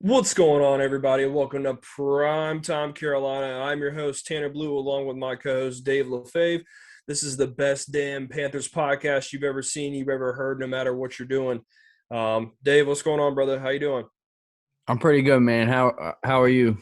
What's going on, everybody? Welcome to Primetime Carolina. I'm your host, Tanner Blue, along with my co-host, Dave LaFave. This is the best damn Panthers podcast you've ever seen, you've ever heard, no matter what you're doing. Dave, what's going on, brother? How you doing? I'm pretty good, man. How are you?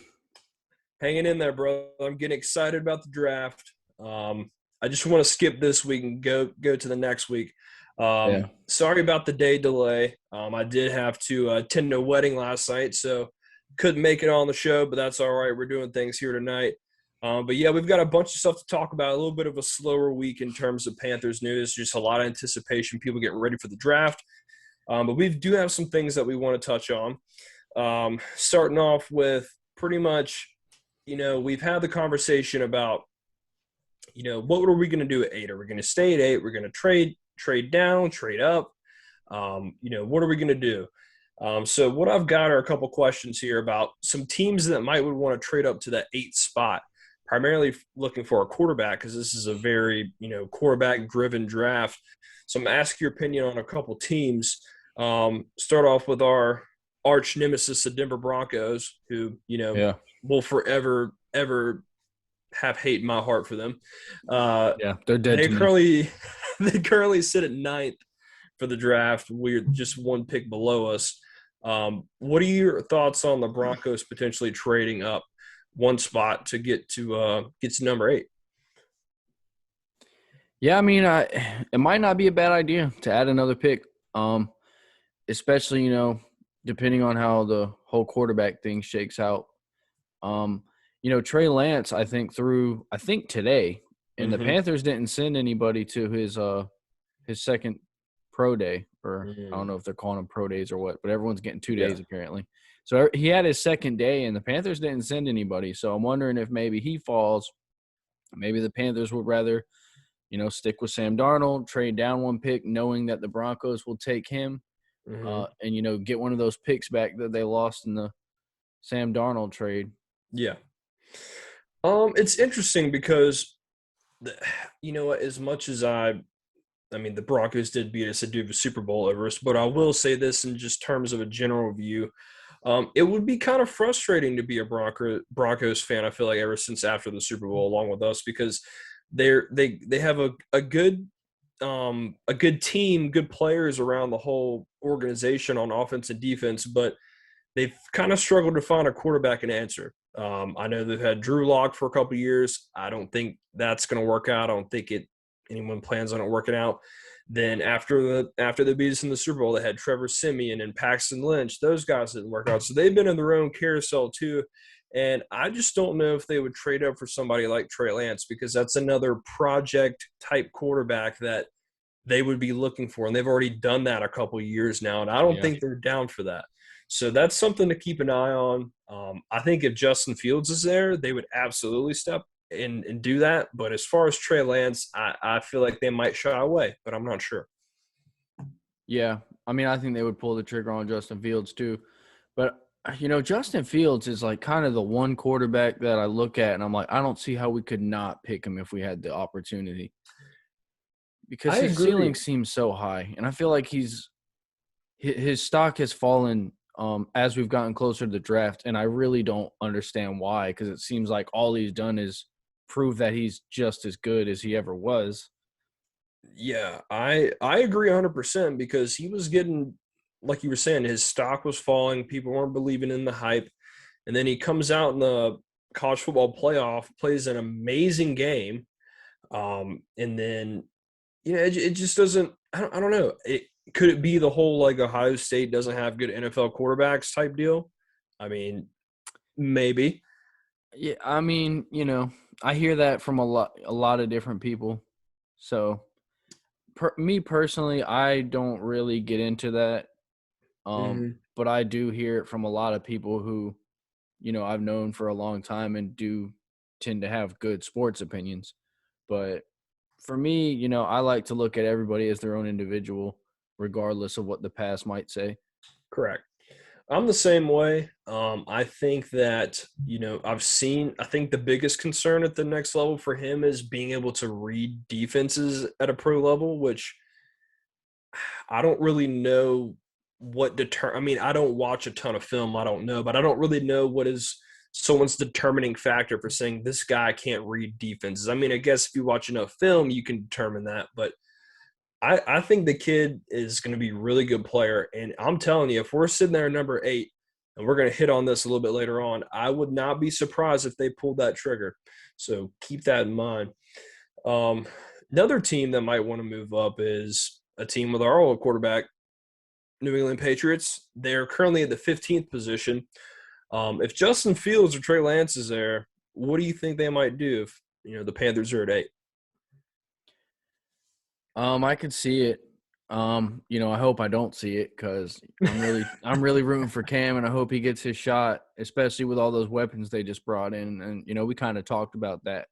Hanging in there, bro. I'm getting excited about the draft. I just want to skip this week and go to the next week. Yeah. Sorry about the day delay. I did have to attend a wedding last night, so couldn't make it on the show, but that's all right. We're doing things here tonight. But yeah, we've got a bunch of stuff to talk about. A little bit of a slower week in terms of Panthers news. Just a lot of anticipation, people getting ready for the draft. But we do have some things that we want to touch on. Starting off with pretty much, we've had the conversation about, what are we going to do at 8? Are we going to stay at 8? We're going to trade down, trade up. What are we going to do? So what I've got are a couple questions here about some teams that would want to trade up to that 8th spot, primarily looking for a quarterback because this is a very, quarterback-driven draft. So I'm asking your opinion on a couple teams. Start off with our arch nemesis, the Denver Broncos, who, Yeah. will forever, ever have hate in my heart for them. Yeah. They're dead They to me. currently sit at 9th for the draft. We're just one pick below us. What are your thoughts on the Broncos potentially trading up one spot to get to number 8? Yeah, I mean, it might not be a bad idea to add another pick. Especially, depending on how the whole quarterback thing shakes out. Trey Lance, I think today, and the Mm-hmm. Panthers didn't send anybody to his second pro day, or I don't know if they're calling them pro days or what, but everyone's getting 2 days apparently. So he had his second day, and the Panthers didn't send anybody. So I'm wondering if maybe he falls. Maybe the Panthers would rather, stick with Sam Darnold, trade down one pick, knowing that the Broncos will take him, Mm-hmm. and get one of those picks back that they lost in the Sam Darnold trade. Yeah. It's interesting because, as much as the Broncos did beat us, did a Super Bowl over us, but I will say this in just terms of a general view. It would be kind of frustrating to be a Broncos fan, I feel like, ever since after the Super Bowl, along with us, because they have a good team, good players around the whole organization on offense and defense, but they've kind of struggled to find a quarterback and answer. I know they've had Drew Lock for a couple of years. I don't think that's going to work out. I don't think anyone plans on it working out. Then after the beat us in the Super Bowl, they had Trevor Siemian and Paxton Lynch. Those guys didn't work out. So they've been in their own carousel too. And I just don't know if they would trade up for somebody like Trey Lance, because that's another project type quarterback that they would be looking for. And they've already done that a couple of years now. And I don't think they're down for that. So that's something to keep an eye on. I think if Justin Fields is there, they would absolutely step in and do that. But as far as Trey Lance, I feel like they might shy away, but I'm not sure. Yeah, I mean, I think they would pull the trigger on Justin Fields too. But, Justin Fields is like kind of the one quarterback that I look at and I'm like, I don't see how we could not pick him if we had the opportunity. Because I his agree. ceiling seems so high. And I feel like his stock has fallen as we've gotten closer to the draft. And I really don't understand why, because it seems like all he's done is prove that he's just as good as he ever was. Yeah, I agree 100% because he was getting, like you were saying, his stock was falling. People weren't believing in the hype. And then he comes out in the college football playoff, plays an amazing game. And then, it just doesn't – I don't know. Could it be the whole, like, Ohio State doesn't have good NFL quarterbacks type deal? I mean, maybe. Yeah, I mean, I hear that from a lot of different people. So, me personally, I don't really get into that. But I do hear it from a lot of people who, I've known for a long time and do tend to have good sports opinions. But for me, I like to look at everybody as their own individual, regardless of what the past might say. Correct. I'm the same way. I think that, I think the biggest concern at the next level for him is being able to read defenses at a pro level, which I don't really know I mean, I don't watch a ton of film. I don't know, but I don't really know what is someone's determining factor for saying this guy can't read defenses. I mean, I guess if you watch enough film, you can determine that, but I think the kid is going to be a really good player. And I'm telling you, if we're sitting there at number 8, and we're going to hit on this a little bit later on, I would not be surprised if they pulled that trigger. So keep that in mind. Um, Another team that might want to move up is a team with our old quarterback, New England Patriots. They're currently at the 15th position. If Justin Fields or Trey Lance is there, what do you think they might do if the Panthers are at 8? I could see it. I hope I don't see it because I'm really rooting for Cam, and I hope he gets his shot, especially with all those weapons they just brought in. And we kind of talked about that.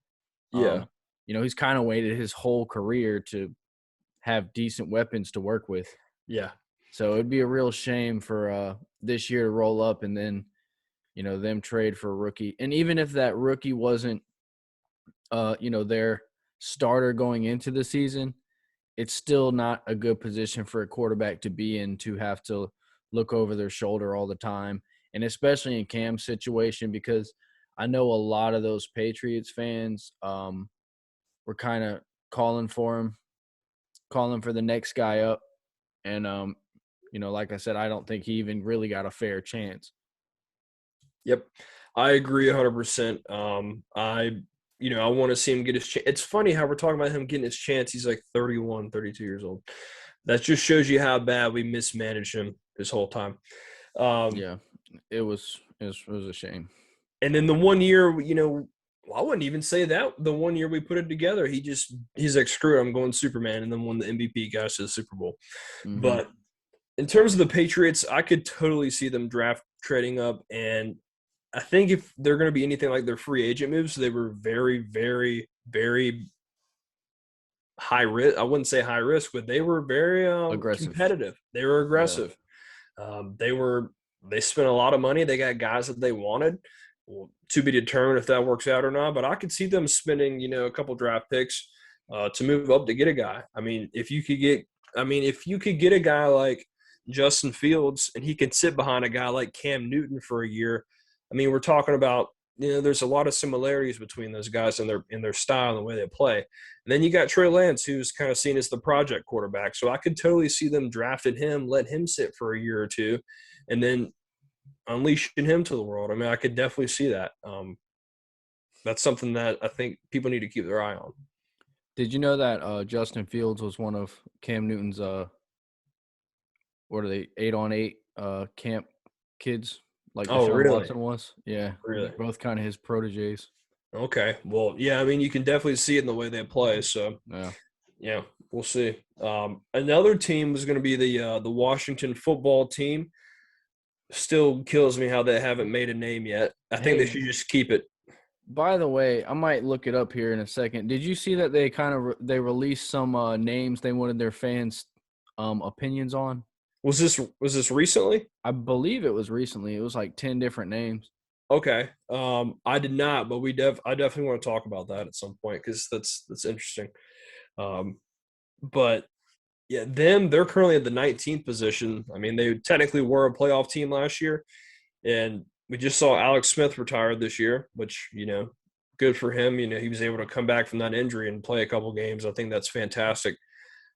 Yeah, He's kind of waited his whole career to have decent weapons to work with. yeah, So it'd be a real shame for this year to roll up and then them trade for a rookie. And even if that rookie wasn't their starter going into the season, it's still not a good position for a quarterback to be in, to have to look over their shoulder all the time. And especially in Cam's situation, because I know a lot of those Patriots fans were kind of calling for him, calling for the next guy up. And, like I said, I don't think he even really got a fair chance. yep. I agree 100%. I want to see him get his chance. It's funny how we're talking about him getting his chance. He's like 31, 32 years old. That just shows you how bad we mismanaged him this whole time. Yeah, it was a shame. And then the one year, I wouldn't even say that. The one year we put it together, he's like, screw it, I'm going Superman, and then won the MVP, got us to the Super Bowl. Mm-hmm. But in terms of the Patriots, I could totally see them draft trading up, and I think if they're going to be anything like their free agent moves, they were very, very, very high risk. I wouldn't say high risk, but they were very Aggressive. competitive. They were aggressive. They spent a lot of money. They got guys that they wanted. Well, to be determined if that works out or not. But I could see them spending, a couple draft picks to move up to get a guy. I mean, if you could get a guy like Justin Fields and he can sit behind a guy like Cam Newton for a year, I mean, we're talking about, there's a lot of similarities between those guys in their style and the way they play. And then you got Trey Lance, who's kind of seen as the project quarterback. So I could totally see them drafting him, let him sit for a year or two, and then unleashing him to the world. I mean, I could definitely see that. That's something that I think people need to keep their eye on. Did you know that Justin Fields was one of Cam Newton's what are they, 8-on-8 camp kids, like Oh, Deshaun really? Watson was? Yeah, Really? both kind of his proteges. Okay. Well, yeah, I mean, you can definitely see it in the way they play. So, Yeah. yeah, we'll see. Another team is going to be the Washington football team. Still kills me how they haven't made a name yet. I think they Hey, should just keep it. by the way, I might look it up here in a second. Did you see that they they released some names they wanted their fans opinions on? Was this recently? I believe it was recently. It was like 10 different names. Okay. I did not, but I definitely want to talk about that at some point because that's interesting. Um, but yeah, they're currently at the 19th position. I mean, they technically were a playoff team last year, and we just saw Alex Smith retire this year, which good for him. He was able to come back from that injury and play a couple games. I think that's fantastic.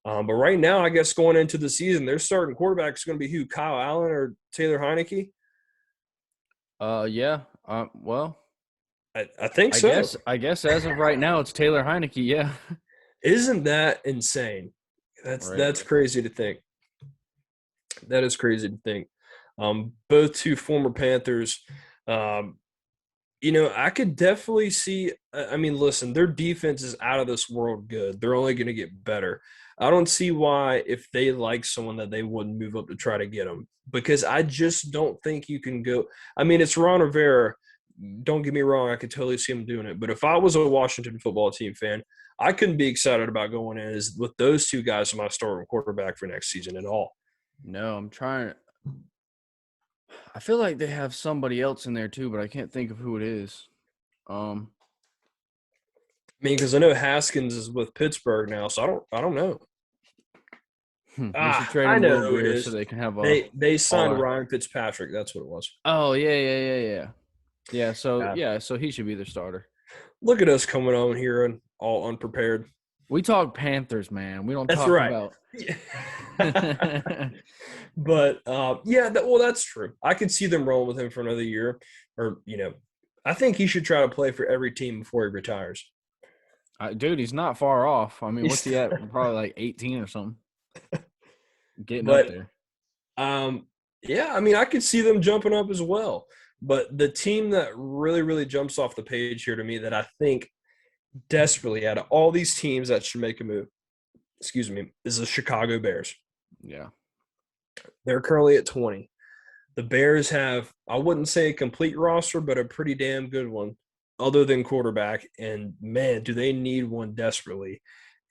But right now, I guess going into the season, their starting quarterback is going to be who? Kyle Allen or Taylor Heineke? Yeah. Well, I think I so. guess I guess as of right now, it's Taylor Heineke. Yeah. Isn't that insane? That's Right. that's crazy to think. That is crazy to think. Both two former Panthers. Um, I could definitely see. I mean, listen, their defense is out of this world good. They're only going to get better. I don't see why, if they like someone, that they wouldn't move up to try to get them. Because I just don't think you can go. I mean, it's Ron Rivera. Don't get me wrong. I could totally see him doing it. But if I was a Washington football team fan, I couldn't be excited about going in as with those two guys as my starting quarterback for next season at all. No, I'm trying. I feel like they have somebody else in there too, but I can't think of who it is. Um, I mean, because I know Haskins is with Pittsburgh now, so I don't know. They should trade I him know Will who it Greer so is. they can have a They all signed out. Ryan Fitzpatrick. That's what it was. Oh yeah. Uh, So he should be their starter. Look at us coming on here and all unprepared. We talk Panthers, man. We don't That's talk right. about. Yeah. But yeah, well, that's true. I could see them rolling with him for another year, or I think he should try to play for every team before he retires. Dude, he's not far off. I mean, what's He's, he at? Probably like 18 or something. Getting up but there. yeah, I mean, I could see them jumping up as well. But the team that really, really jumps off the page here to me that I think desperately out of all these teams that should make a move, excuse me, is the Chicago Bears. Yeah. They're currently at 20. The Bears have, I wouldn't say a complete roster, but a pretty damn good one, other than quarterback. And man, do they need one desperately.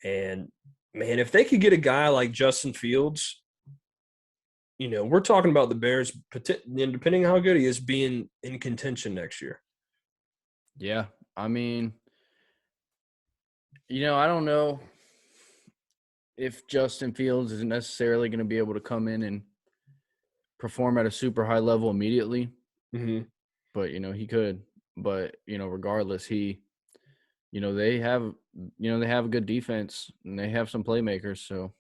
And man, if they could get a guy like Justin Fields, we're talking about the Bears, depending on how good he is, being in contention next year. Yeah. I mean, I don't know if Justin Fields is necessarily going to be able to come in and perform at a super high level immediately. Mm-hmm. But, he could. But, regardless, they have a good defense and they have some playmakers. So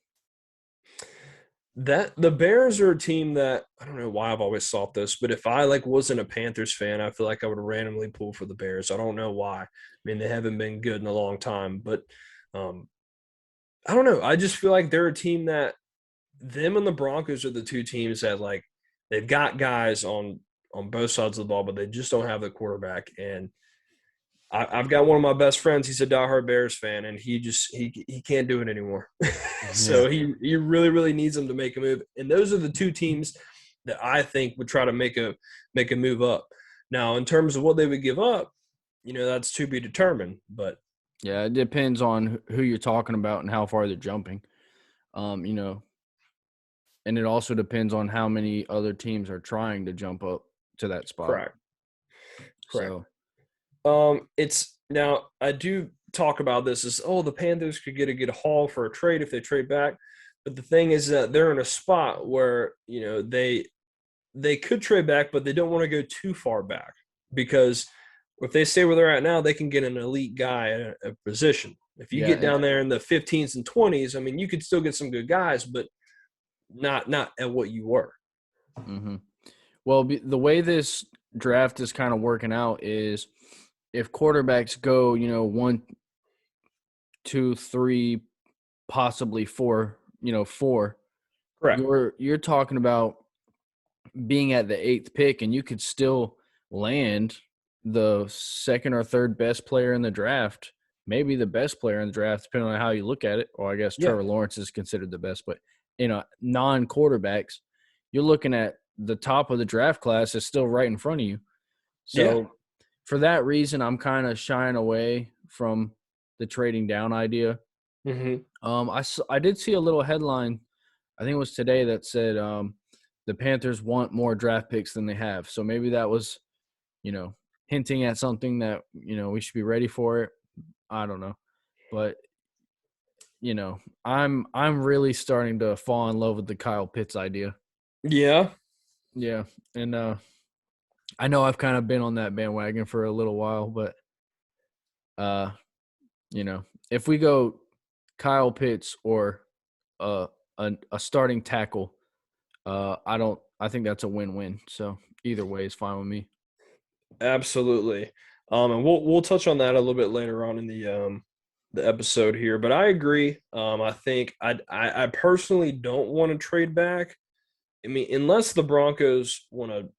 That the Bears are a team that I don't know why I've always thought this, but if I wasn't a Panthers fan, I feel like I would randomly pull for the Bears. I don't know why. I mean, they haven't been good in a long time, but I don't know. I just feel like they're a team that them and the Broncos are the two teams that they've got guys on both sides of the ball, but they just don't have the quarterback. And I've got one of my best friends. He's a diehard Bears fan, and he can't do it anymore. yeah. So he really really needs them to make a move. And those are the two teams that I think would try to make a move up. Now, in terms of what they would give up, that's to be determined. But Yeah, it depends on who you're talking about and how far they're jumping. And it also depends on how many other teams are trying to jump up to that spot. correct, correct. So It's now I do talk about this as the Panthers could get a good haul for a trade if they trade back, but the thing is that they're in a spot where they could trade back, but they don't want to go too far back because if they stay where they're at now, they can get an elite guy at a position. If you yeah, get down there in the 15s and 20s, I mean, you could still get some good guys, but not at what you were. mm-hmm. Well, the way this draft is kind of working out is if quarterbacks go, 1, 2, 3, possibly 4, 4, Correct. you're talking about being at the 8th pick, and you could still land the second or third best player in the draft, maybe the best player in the draft, depending on how you look at it. Or I guess Yeah. Trevor Lawrence is considered the best, but non-quarterbacks, you're looking at the top of the draft class is still right in front of you. Yeah. So for that reason, I'm kind of shying away from the trading down idea. Mm-hmm. I did see a little headline, I think it was today, that said the Panthers want more draft picks than they have. So maybe that was, hinting at something that, we should be ready for it. I don't know. But, I'm really starting to fall in love with the Kyle Pitts idea. Yeah. Yeah. And I know I've kind of been on that bandwagon for a little while, but if we go Kyle Pitts or a starting tackle, I think that's a win-win. So either way is fine with me. Absolutely. And we'll touch on that a little bit later on in the episode here. But I agree. I think I personally don't want to trade back. I mean, unless the Broncos want to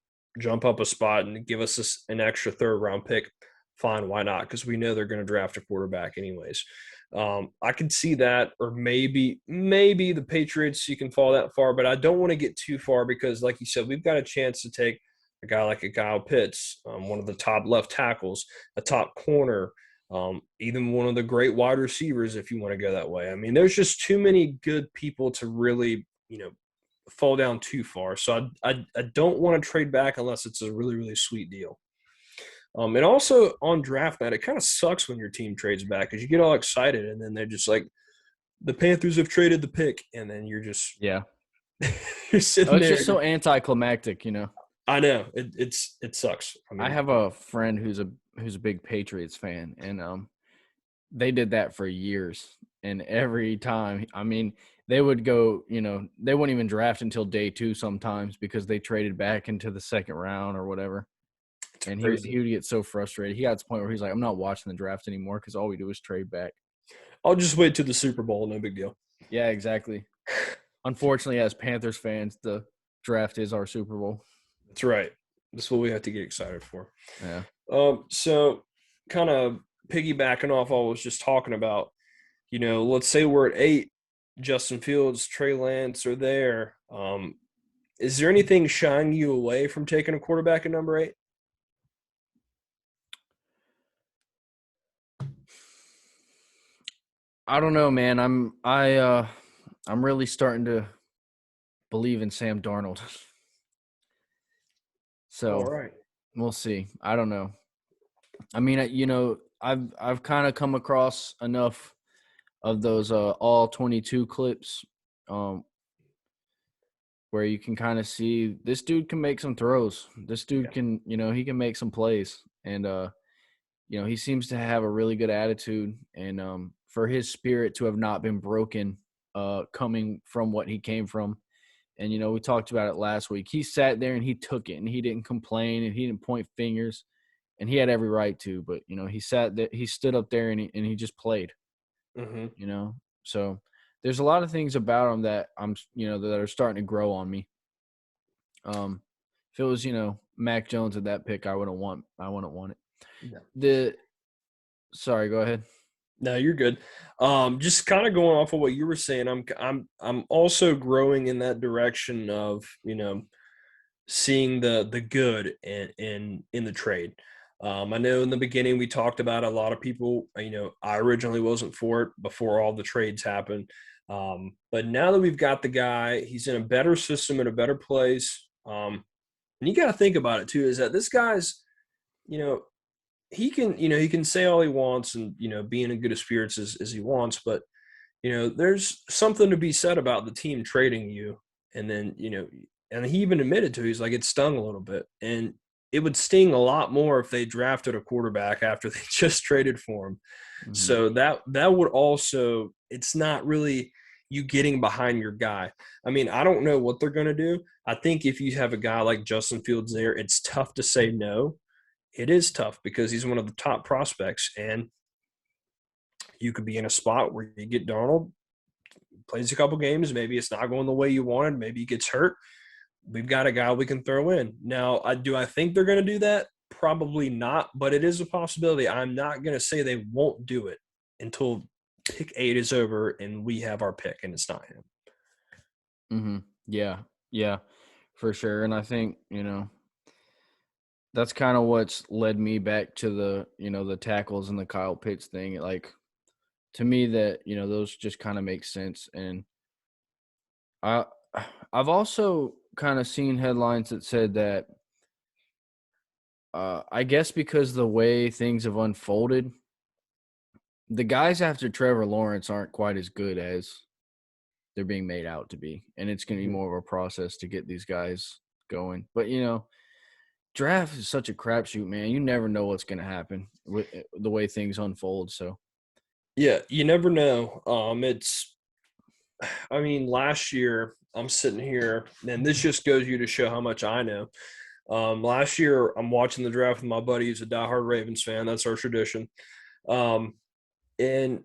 jump up a spot and give us an extra third round pick, fine, why not? Because we know they're going to draft a quarterback anyways. I can see that, or maybe the Patriots, you can fall that far, but I don't want to get too far because, like you said, we've got a chance to take a guy like a Kyle Pitts, one of the top left tackles, a top corner, even one of the great wide receivers, if you want to go that way. I mean, there's just too many good people to really, fall down too far. So I don't want to trade back unless it's a really, really sweet deal. And also on draft night, it kind of sucks when your team trades back because you get all excited and then they're just like the Panthers have traded the pick, and then you're just Yeah. you're Oh, sitting it's there. just so anticlimactic, you know. I know it sucks. I I mean, have a friend who's a big Patriots fan, and they did that for years. And every time, I mean, they would go, you know, they wouldn't even draft until day 2 sometimes because they traded back into the second round or whatever. it's And he crazy. would get so frustrated. He got to the point where he's like, I'm not watching the draft anymore because all we do is trade back. I'll just wait till the Super Bowl. No big deal. Yeah, exactly. Unfortunately, as Panthers fans, the draft is our Super Bowl. That's right. That's what we have to get excited for. Yeah. So kind of piggybacking off what I was just talking about, let's say we're at 8, Justin Fields, Trey Lance are there. Is there anything shying you away from taking a quarterback at number 8? I don't know, man. I'm really starting to believe in Sam Darnold. All So right. we'll see. I don't know. I mean, I've kind of come across enough of those all 22 clips where you can kind of see this dude can make some throws. This dude Yeah. can, he can make some plays. And he seems to have a really good attitude, and for his spirit to have not been broken coming from what he came from. And, we talked about it last week. He sat there and he took it, and he didn't complain, and he didn't point fingers, and he had every right to. But, he sat there, he stood up there, and he just played, Mm-hmm. So there's a lot of things about him that that are starting to grow on me. If it was, Mac Jones at that pick, I wouldn't want it. Yeah. Sorry, go ahead. No, you're good. Just kind of going off of what you were saying, I'm also growing in that direction of seeing the good in the trade. I know in the beginning we talked about a lot of people. I originally wasn't for it before all the trades happened, but now that we've got the guy, he's in a better system, in a better place. And you got to think about it too. Is that this guy's, you know, he can say all he wants and be in as good of spirits as he wants, but there's something to be said about the team trading you, and then and he even admitted to he's like it stung a little bit, and it would sting a lot more if they drafted a quarterback after they just traded for him. Mm-hmm. So that would also, it's not really you getting behind your guy. I mean, I don't know what they're going to do. I think if you have a guy like Justin Fields there, it's tough to say no. It is tough because he's one of the top prospects, and you could be in a spot where you get Darnold, plays a couple games. Maybe it's not going the way you wanted. Maybe he gets hurt. We've got a guy we can throw in. Now, do I think they're going to do that? Probably not, but it is a possibility. I'm not going to say they won't do it until pick 8 is over and we have our pick and it's not him. Mm-hmm. Yeah, for sure. And I think, that's kind of what's led me back to the tackles and the Kyle Pitts thing. Like, to me, that, those just kind of make sense. And I've also kind of seen headlines that said that I guess because the way things have unfolded, the guys after Trevor Lawrence aren't quite as good as they're being made out to be. And it's going to be more of a process to get these guys going. But, draft is such a crapshoot, man. You never know what's going to happen with the way things unfold. So, yeah, you never know. Last year I'm sitting here, and this just goes you to show how much I know. Last year I'm watching the draft with my buddy who's a diehard Ravens fan. That's our tradition. And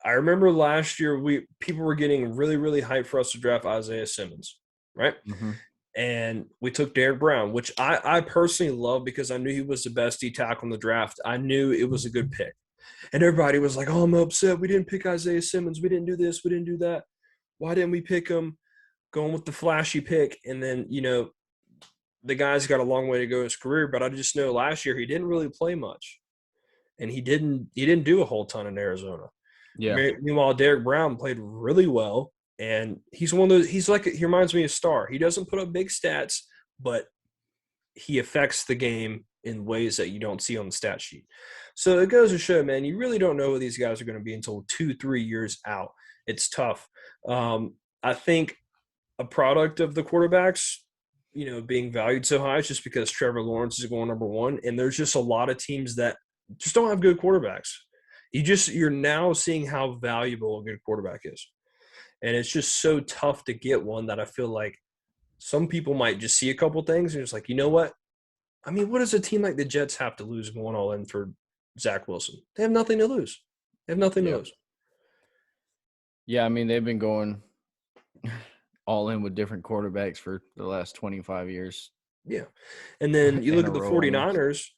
I remember last year people were getting really, really hyped for us to draft Isaiah Simmons, right? mm-hmm. And we took Derek Brown, which I personally love because I knew he was the best D tackle in the draft. I knew it was a good pick. And everybody was like, oh, I'm upset. We didn't pick Isaiah Simmons. We didn't do this. We didn't do that. Why didn't we pick him? Going with the flashy pick. And then, the guy's got a long way to go in his career. But I just know last year he didn't really play much. And he didn't do a whole ton in Arizona. Yeah. Meanwhile, Derek Brown played really well. And he's one of those, he reminds me of Star. He doesn't put up big stats, but he affects the game in ways that you don't see on the stat sheet. So it goes to show, man, you really don't know who these guys are going to be until 2-3 years out. it's tough. I think a product of the quarterbacks, being valued so high is just because Trevor Lawrence is going number one, and there's just a lot of teams that just don't have good quarterbacks. You're now seeing how valuable a good quarterback is, and it's just so tough to get one that I feel like some people might just see a couple things and it's like, you know what? I mean, what does a team like the Jets have to lose going all in for Zach Wilson? They have nothing to lose. They have nothing to Yeah. lose. Yeah, I mean, they've been going all in with different quarterbacks for the last 25 years Yeah. And then you in look a at the row almost.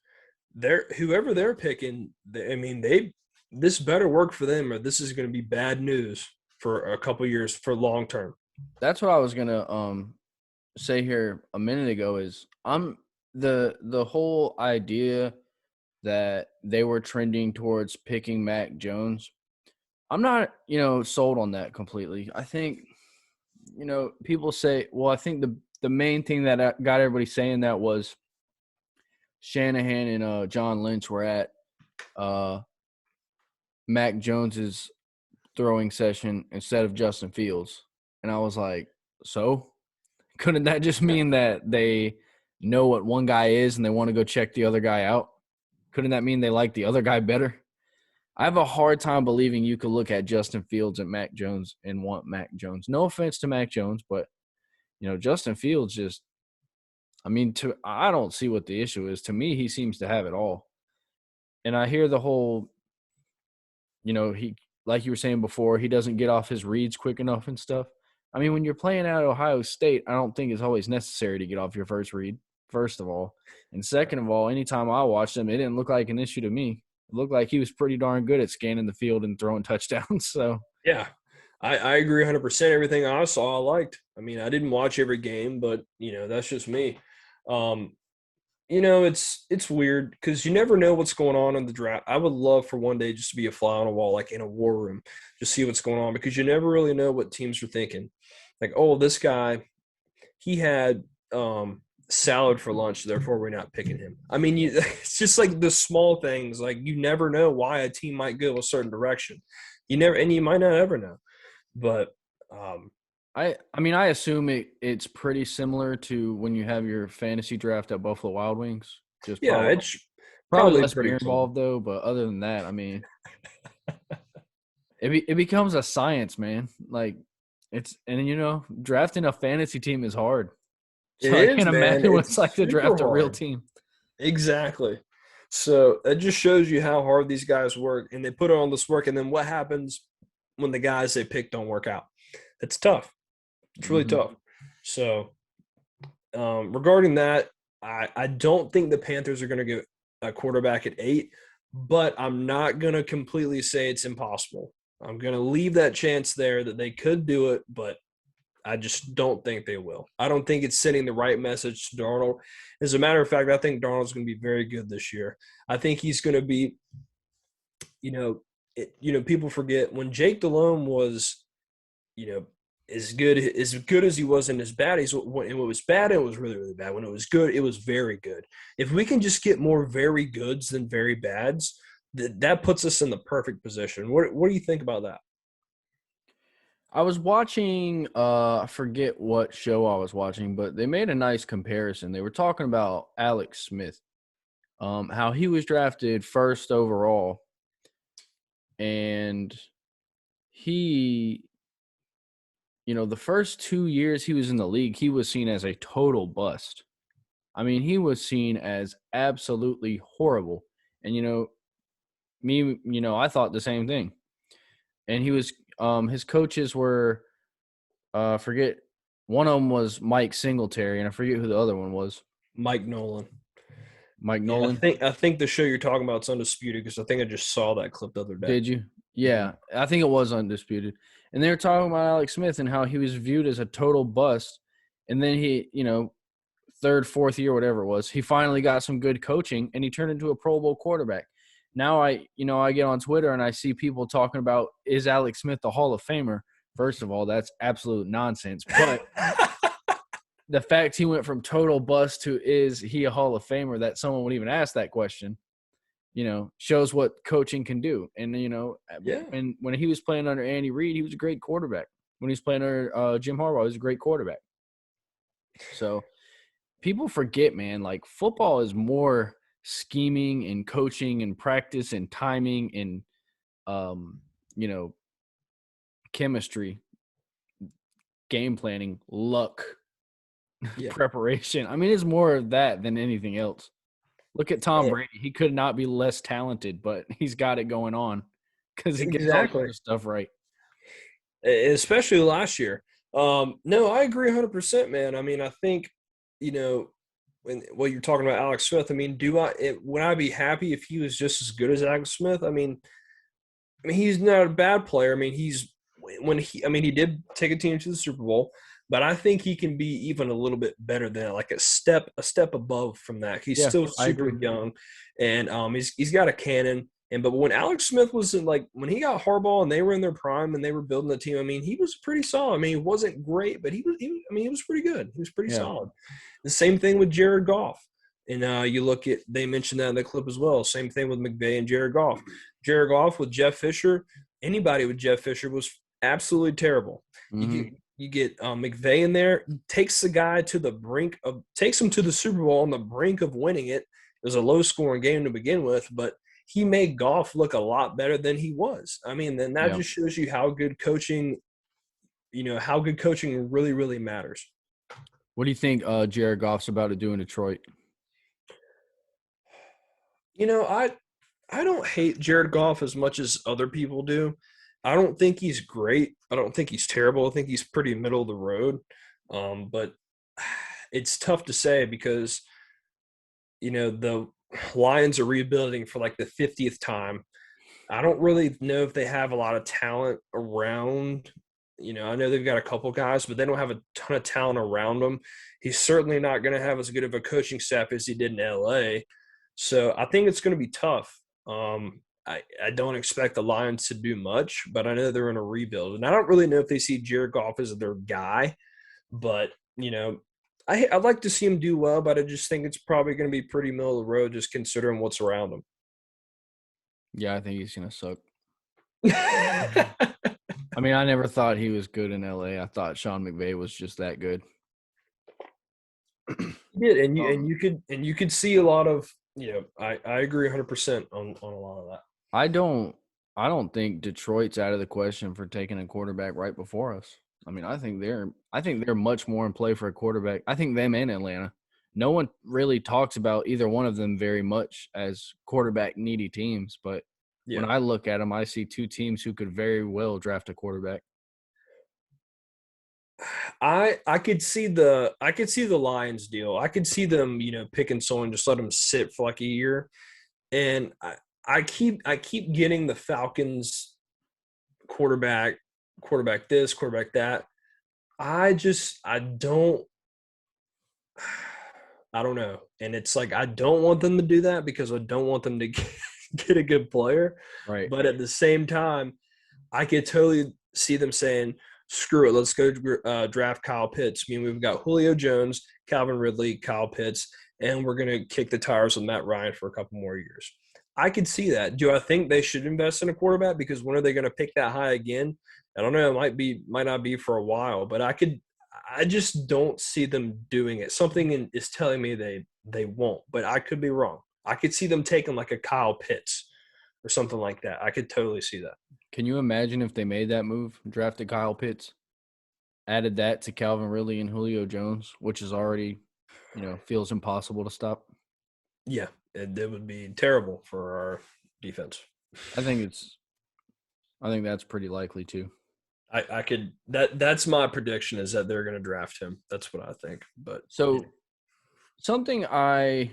49ers, whoever they're picking, this better work for them or this is going to be bad news for a couple years for long term. That's what I was gonna say here a minute ago is I'm the whole idea that they were trending towards picking Mac Jones. I'm not, sold on that completely. I think, people say, well, I think the main thing that got everybody saying that was Shanahan and John Lynch were at Mac Jones's throwing session instead of Justin Fields. And I was like, so couldn't that just mean that they know what one guy is and they want to go check the other guy out? Couldn't that mean they like the other guy better? I have a hard time believing you could look at Justin Fields and Mac Jones and want Mac Jones. No offense to Mac Jones, but Justin Fields just I don't see what the issue is. To me, he seems to have it all. And I hear the whole, he, like you were saying before, he doesn't get off his reads quick enough and stuff. I mean, when you're playing at Ohio State, I don't think it's always necessary to get off your first read, first of all. And second of all, anytime I watched him, it didn't look like an issue to me. It looked like he was pretty darn good at scanning the field and throwing touchdowns. So, Yeah. I agree 100%. Everything I saw, I liked. I mean, I didn't watch every game, but, that's just me. Um, it's weird because you never know what's going on in the draft. I would love for one day just to be a fly on a wall, like in a war room, just see what's going on because you never really know what teams are thinking. Like, oh, this guy, he had salad for lunch, therefore we're not picking him. I mean, it's just like the small things. Like you never know why a team might go a certain direction. You might not ever know. But I assume it's pretty similar to when you have your fantasy draft at Buffalo Wild Wings. Just yeah, probably it's probably probably less pretty beer close. involved though. But other than that, I mean, it becomes a science, man. Like drafting a fantasy team is hard. It So I is, can't man. imagine what it's It's like to super draft a real hard. team. Exactly. So that just shows you how hard these guys work, and they put on this work. And then what happens when the guys they pick don't work out? It's tough. It's really Mm-hmm. tough. So regarding that, I don't think the Panthers are going to get a quarterback at 8, but I'm not going to completely say it's impossible. I'm going to leave that chance there that they could do it, but I just don't think they will. I don't think it's sending the right message to Darnold. As a matter of fact, I think Darnold's going to be very good this year. I think he's going to be, people forget when Jake Delhomme was, you know, as good as he was and as bad as when it was bad, it was really, really bad. When it was good, it was very good. If we can just get more very goods than very bads, that puts us in the perfect position. What do you think about that? I was watching, I forget what show I was watching, but they made a nice comparison. They were talking about Alex Smith, how he was drafted first overall, and he, the first 2 years he was in the league, he was seen as a total bust. I mean, he was seen as absolutely horrible. And, me, I thought the same thing. And he was, his coaches were, forget, one of them was Mike Singletary, and I forget who the other one was. Mike Nolan. Mike Yeah, I Nolan. think I think the show you're talking about is Undisputed because I think I just saw that clip the other day. Did you? Mm-hmm. Yeah, I think it was Undisputed. And they were talking about Alex Smith and how he was viewed as a total bust. And then he, third, fourth year, whatever it was, he finally got some good coaching and he turned into a Pro Bowl quarterback. Now I get on Twitter and I see people talking about, is Alex Smith the Hall of Famer? First of all, that's absolute nonsense. But the fact he went from total bust to is he a Hall of Famer, that someone would even ask that question, shows what coaching can do. And, Yeah. and when he was playing under Andy Reid, he was a great quarterback. When he was playing under Jim Harbaugh, he was a great quarterback. So people forget, man, like football is more scheming and coaching and practice and timing and, you know, chemistry, game planning, luck, Yeah. preparation. I mean, it's more of that than anything else. Look at Tom Eh, Brady. He could not be less talented, but he's got it going on because he gets all the Exactly. other stuff right. Especially last year. No, I agree 100%, man. I mean, I think, you know, when you're talking about Alex Smith, I mean, would I be happy if he was just as good as Alex Smith? I mean, he's not a bad player. I mean, he did take a team to the Super Bowl, but I think he can be even a little bit better than that, like a step above from that. He's Yeah, still I super agree. young, and he's got a cannon. And but when Alex Smith was when he got Harbaugh and they were in their prime and they were building the team, I mean, he was pretty solid. I mean, he wasn't great, but he was pretty good. He was pretty Yeah. solid. The same thing with Jared Goff. And you look at they mentioned that in the clip as well. Same thing with McVay and Jared Goff. Jared Goff with Jeff Fisher, anybody with Jeff Fisher was absolutely terrible. Mm-hmm. You get McVay in there, takes the guy to the brink of takes him to the Super Bowl on the brink of winning it. It was a low scoring game to begin with, but he made Goff look a lot better than he was. I mean, then that Yeah. just shows you how good coaching, how good coaching really, really matters. What do you think Jared Goff's about to do in Detroit? You know, I don't hate Jared Goff as much as other people do. I don't think he's great. I don't think he's terrible. I think he's pretty middle of the road. But it's tough to say because the Lions are rebuilding for like the 50th time. I don't really know if they have a lot of talent around. I know they've got a couple guys, but they don't have a ton of talent around them. He's certainly not going to have as good of a coaching staff as he did in LA. So I think it's going to be tough. I don't expect the Lions to do much, but I know they're in a rebuild. And I don't really know if they see Jared Goff as their guy, but, I'd like to see him do well, but I just think it's probably going to be pretty middle of the road just considering what's around him. Yeah, I think he's going to suck. Yeah, I mean, I never thought he was good in LA. I thought Sean McVay was just that good. and you could see a lot of I agree 100% on a lot of that. I don't think Detroit's out of the question for taking a quarterback right before us. I mean, I think they're much more in play for a quarterback. I think them and Atlanta. No one really talks about either one of them very much as quarterback needy teams, but when Yeah. I look at them, I see two teams who could very well draft a quarterback. I could see the Lions deal. I could see them, picking someone, just let them sit for like a year. And I keep getting the Falcons quarterback, quarterback this, quarterback that. I don't know. And it's like I don't want them to do that because I don't want them to get a good player. Right. But at the same time, I could totally see them saying, screw it, let's go draft Kyle Pitts. I mean, we've got Julio Jones, Calvin Ridley, Kyle Pitts, and we're going to kick the tires with Matt Ryan for a couple more years. I could see that. Do I think they should invest in a quarterback? Because when are they going to pick that high again? I don't know. It might not be for a while, but I just don't see them doing it. Something is telling me they won't, but I could be wrong. I could see them taking like a Kyle Pitts or something like that. I could totally see that. Can you imagine if they made that move, drafted Kyle Pitts, added that to Calvin Ridley and Julio Jones, which is already, feels impossible to stop? Yeah, it would be terrible for our defense. I think it's I think that's pretty likely too. I could that's my prediction is that they're going to draft him. That's what I think. But So something I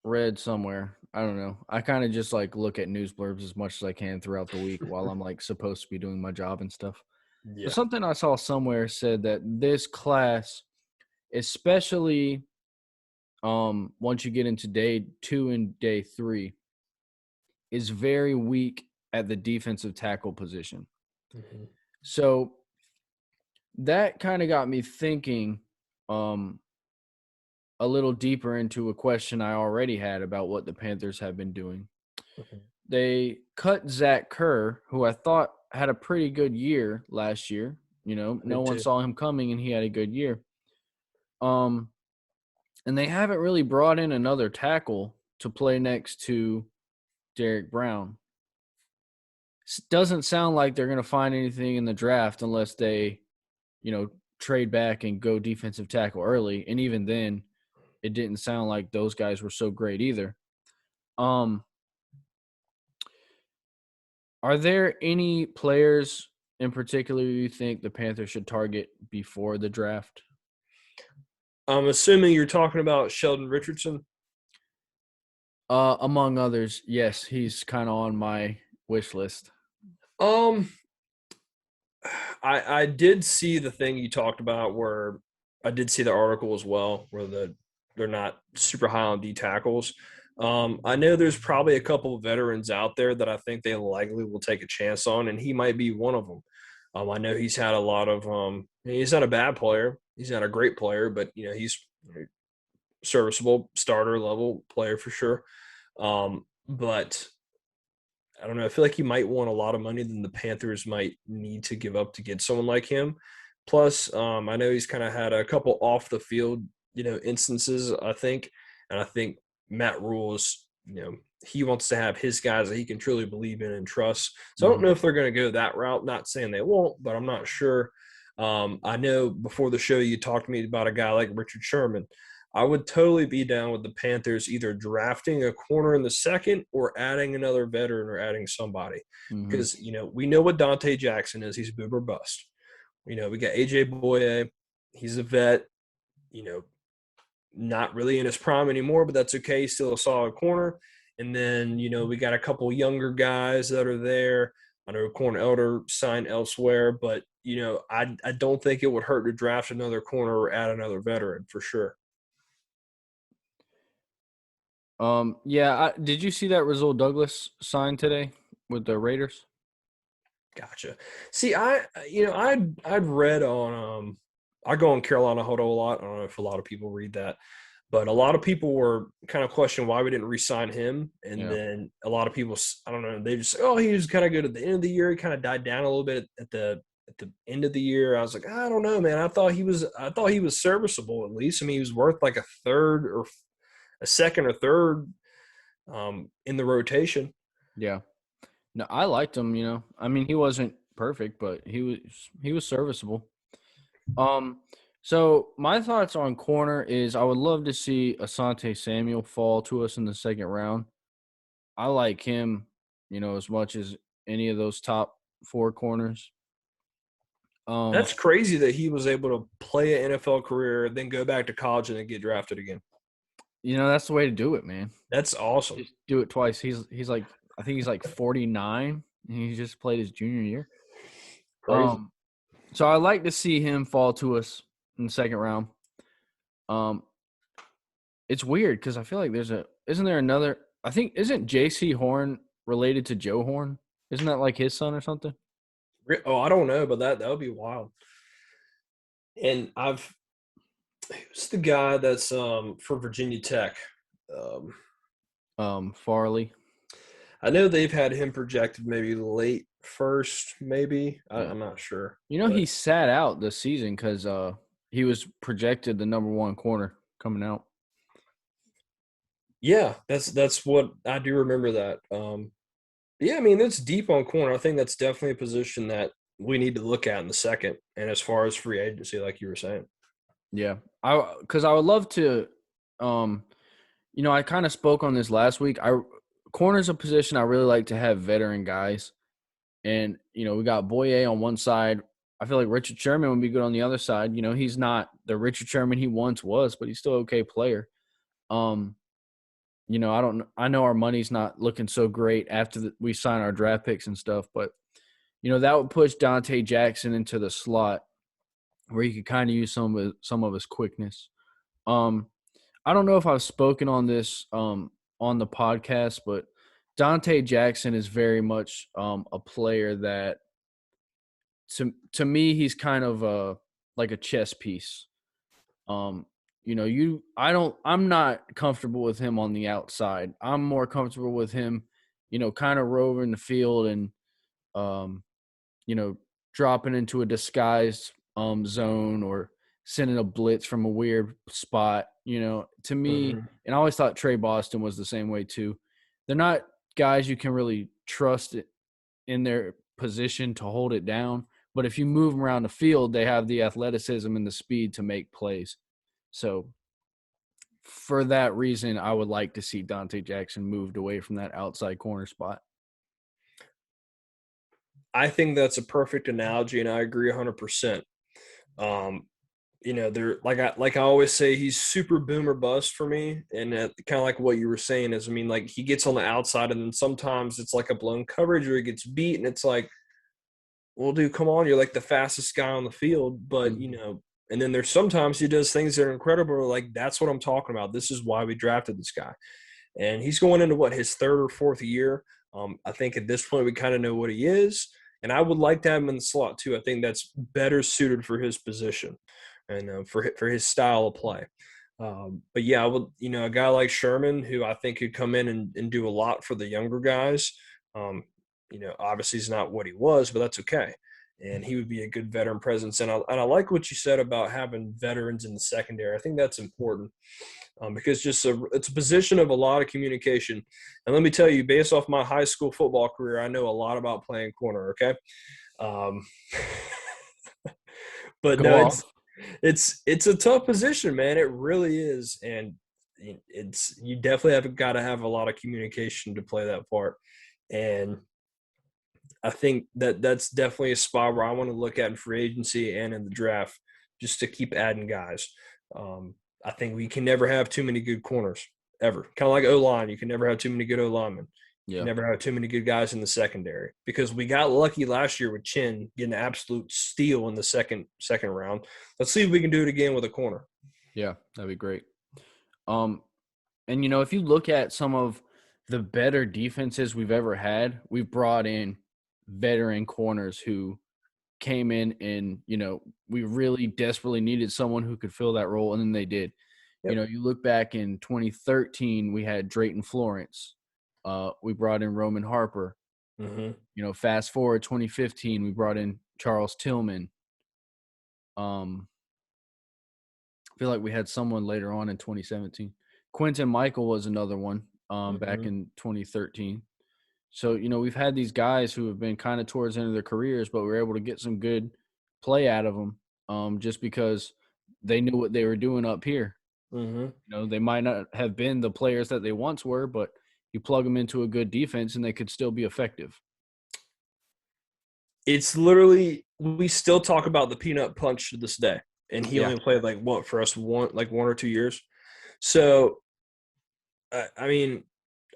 read somewhere, I don't know. I kind of just like look at news blurbs as much as I can throughout the week while I'm like supposed to be doing my job and stuff. So yeah, something I saw somewhere said that this class, especially once you get into day 2 and day 3, is very weak at the defensive tackle position. hmm So that kind of got me thinking um a little deeper into a question I already had about what the Panthers have been doing. Mhm. They cut Zach Kerr, who I thought had a pretty good year last year. I No did one too. saw him coming, and he had a good year. Um, and they haven't really brought in another tackle to play next to Derek Brown. Doesn't sound like they're going to find anything in the draft unless they, trade back and go defensive tackle early. And even then, it didn't sound like those guys were so great either. Um, are there any players in particular you think the Panthers should target before the draft? I'm assuming you're talking about Sheldon Richardson. Among others, yes, he's kind of on my wish list. Um, I did see the thing you talked about where I did see the article as well where they're not super high on D tackles. I know there's probably a couple of veterans out there that I think they likely will take a chance on, and he might be one of them. I know he's had a lot of he's not a bad player, he's not a great player, but he's serviceable starter level player for sure. But I don't know. I feel like he might want a lot of money than the Panthers might need to give up to get someone like him. Plus, I know he's kind of had a couple off the field, instances. I think, and I think Matt Rule is, he wants to have his guys that he can truly believe in and trust. So I don't Mhm. know if they're going to go that route. Not saying they won't, but I'm not sure. I know before the show you talked to me about a guy like Richard Sherman. I would totally be down with the Panthers either drafting a corner in the second or adding another veteran or adding somebody. Mhm. Because, we know what Dante Jackson is. He's boomer bust. We got AJ Boye. He's a vet, you know, not really in his prime anymore, but that's okay. He's still a solid corner. And then, we got a couple younger guys that are there. I know Corn Elder signed elsewhere, but, I don't think it would hurt to draft another corner or add another veteran for sure. Yeah. Did you see that Rasul Douglas signed today with the Raiders? Gotcha. See, I'd read on I go on Carolina Huddle a lot. I don't know if a lot of people read that, but a lot of people were kind of questioning why we didn't re-sign him. And Yeah. then a lot of people, I don't know, they just say, oh, he was kind of good at the end of the year. He kind of died down a little bit at the end of the year. I was like, I don't know, man. I thought he was serviceable at least. I mean, he was worth like a third or a second or third in the rotation. Yeah. No, I liked him. I mean, he wasn't perfect, but he was serviceable. Um, so my thoughts on corner is I would love to see Asante Samuel fall to us in the second round. I like him, as much as any of those top four corners. Um, That's crazy that he was able to play an NFL career, then go back to college and then get drafted again. that's the way to do it, man. That's awesome. Just do it twice. He's like I think he's like 49 and he just played his junior year. Crazy. Um, so I like to see him fall to us in the second round. Um, it's weird because I feel like isn't there another? I think isn't J.C. Horn related to Joe Horn? Isn't that like his son or something? Oh, I don't know, but that would be wild. And who's the guy that's for Virginia Tech? Um, Farley. I know they've had him projected maybe late first, maybe. Yeah. I'm not sure, He but sat out this season because he was projected the number one corner coming out. yeah, that's what I do remember that. Yeah, I mean that's deep on corner. I think that's definitely a position that we need to look at in the second. And as far as free agency, like you were saying. Yeah, I would love to. Um, I kind of spoke on this last week. Corner's a position I really like to have veteran guys, and we got Boye on one side. I feel like Richard Sherman would be good on the other side. He's not the Richard Sherman he once was, but he's still an okay player. Um, I don't. I know our money's not looking so great after we sign our draft picks and stuff, but that would push Dante Jackson into the slot where he could kind of use some of his quickness. Um, I don't know if I've spoken on this on the podcast, but Dante Jackson is very much a player that to me he's kind of like a chess piece. Um, I'm not comfortable with him on the outside. I'm more comfortable with him kind of roving the field and, um, dropping into a disguised zone or sending a blitz from a weird spot. To me, Mhm. and I always thought Trey Boston was the same way too. They're not guys you can really trust in their position to hold it down. But if you move them around the field, they have the athleticism and the speed to make plays. So for that reason, I would like to see Dante Jackson moved away from that outside corner spot. I think that's a perfect analogy, and I agree 100%. Um, they're like I always say, he's super boomer bust for me, and kind of like what you were saying is, I mean, like he gets on the outside, and then sometimes it's like a blown coverage or he gets beat, and it's like, well, dude, come on, you're like the fastest guy on the field, but Mhm. and then there's sometimes he does things that are incredible. Like that's what I'm talking about. This is why we drafted this guy, and he's going into what, his third or fourth year. I think at this point we kind of know what he is, and I would like to have him in the slot too. I think that's better suited for his position and for his style of play. But yeah, I would, a guy like Sherman, who I think could come in and do a lot for the younger guys. Um, obviously he's not what he was, but that's okay. And he would be a good veteran presence. And I like what you said about having veterans in the secondary. I think that's important because it's a position of a lot of communication. And let me tell you, based off my high school football career, I know a lot about playing corner. Okay. Um, but Go no, off. it's a tough position, man. It really is, and you definitely have got to have a lot of communication to play that part. And I think that's definitely a spot where I want to look at in free agency and in the draft, just to keep adding guys. I think we can never have too many good corners ever. Kind of like O line, you can never have too many good O linemen. You can Yeah. never have too many good guys in the secondary because we got lucky last year with Chin getting an absolute steal in the second round. Let's see if we can do it again with a corner. Yeah. That'd be great. Um, and if you look at some of the better defenses we've ever had, we've brought in veteran corners who came in and, we really desperately needed someone who could fill that role, and then they did. Yep. You look back in 2013, we had Drayton Florence. We brought in Roman Harper. Mm-hmm. Fast forward 2015, we brought in Charles Tillman. I feel like we had someone later on in 2017. Quentin Michael was another one back Mm-hmm. in 2013. So, we've had these guys who have been kind of towards the end of their careers, but we are able to get some good play out of them just because they knew what they were doing up here. Mm-hmm. They might not have been the players that they once were, but you plug them into a good defense and they could still be effective. It's literally, we still talk about the peanut punch to this day, and he Yeah. only played like what for us, one or 2 years. So I mean,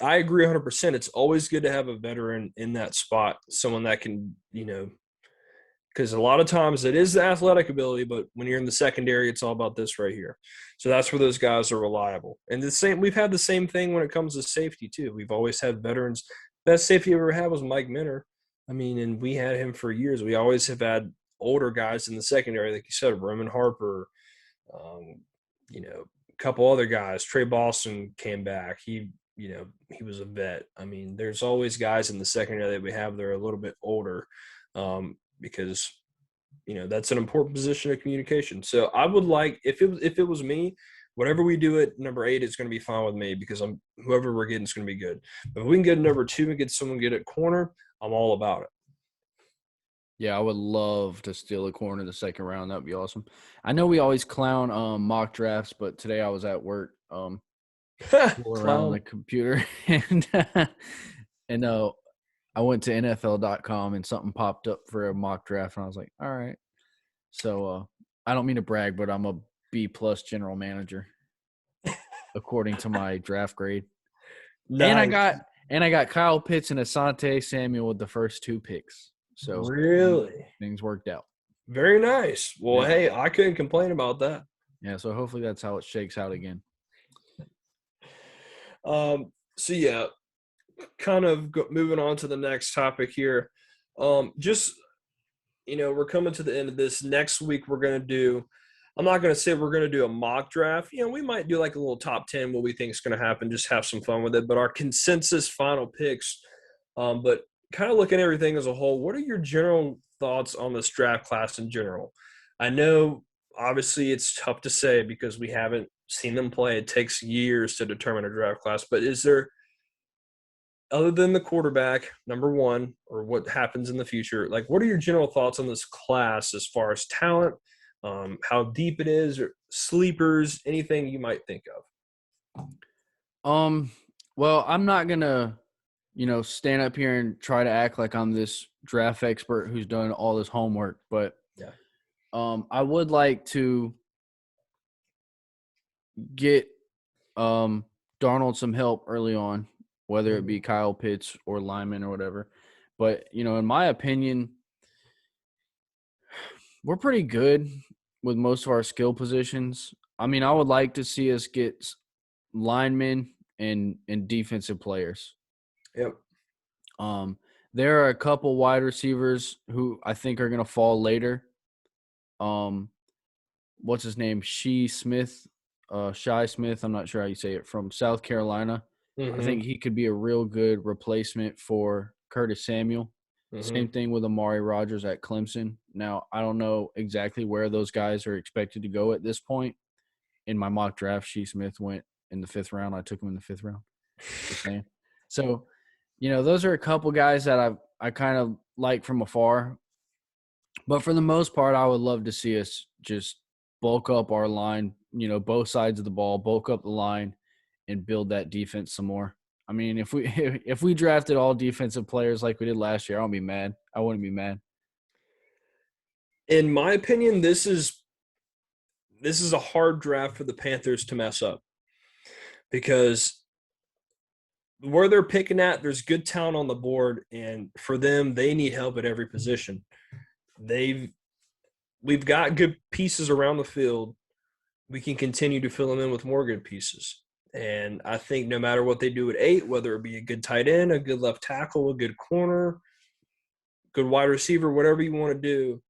I agree 100%. It's always good to have a veteran in that spot, someone that can, because a lot of times it is the athletic ability, but when you're in the secondary, it's all about this right here. So that's where those guys are reliable. And we've had the same thing when it comes to safety too. We've always had veterans. Best safety we ever had was Mike Minner. I mean, and we had him for years. We always have had older guys in the secondary, like you said, Roman Harper, um, a couple other guys. Trey Boston came back. He was a vet. I mean, there's always guys in the secondary that we have that are a little bit older. Because that's an important position of communication. So I would like, if it was me, whatever we do at number 8 is going to be fine with me because whoever we're getting is going to be good. But if we can get number 2 and get someone good at corner, I'm all about it. Yeah, I would love to steal a corner in the second round. That would be awesome. I know we always clown mock drafts, but today I was at work fooling around on the Clown. computer and I went to NFL.com and something popped up for a mock draft, and I was like, all right. So I don't mean to brag, but I'm a B plus general manager according to my draft grade. And I Nice. got Kyle Pitts and Asante Samuel with the first 2 picks. So Really? things worked out. Very nice. Well, Yeah. hey, I couldn't complain about that. Yeah. So hopefully that's how it shakes out again. So yeah, kind of moving on to the next topic here. Just we're coming to the end of this. Next week, we're going to do, I'm not going to say we're going to do a mock draft. We might do like a little top 10, what we think is going to happen, just have some fun with it. But our consensus final picks But kind of looking at everything as a whole, what are your general thoughts on this draft class in general? I know obviously it's tough to say because we haven't seen them play. It takes years to determine a draft class, but is there, other than the quarterback, number one, or what happens in the future, like what are your general thoughts on this class as far as talent, how deep it is, or sleepers, anything you might think of? Um, well, I'm not gonna, stand up here and try to act like I'm this draft expert who's done all this homework, but Yeah. I would like to get Darnold some help early on, whether it be Kyle Pitts or Lyman or whatever. But in my opinion, we're pretty good with most of our skill positions. I mean, I would like to see us get linemen and defensive players. Yep. Um, there are a couple wide receivers who I think are going to fall later. What's his name? Shy Smith. I'm not sure how you say it, from South Carolina. I Mm-hmm. think he could be a real good replacement for Curtis Samuel. Mm-hmm. Same thing with Amari Rogers at Clemson. Now, I don't know exactly where those guys are expected to go at this point. In my mock draft, Shee Smith went in the 5th round. I took him in the 5th round. Just saying. So, those are a couple guys that I kind of like from afar. But for the most part, I would love to see us just bulk up our line, both sides of the ball, bulk up the line, and build that defense some more. I mean, if we if we drafted all defensive players like we did last year, I wouldn't be mad. I wouldn't be mad. In my opinion, this is a hard draft for the Panthers to mess up because where they're picking at, there's good talent on the board, and for them, they need help at every position. They've we've got good pieces around the field. We can continue to fill them in with more good pieces. And I think no matter what they do at 8, whether it be a good tight end, a good left tackle, a good corner, good wide receiver, whatever you want to do,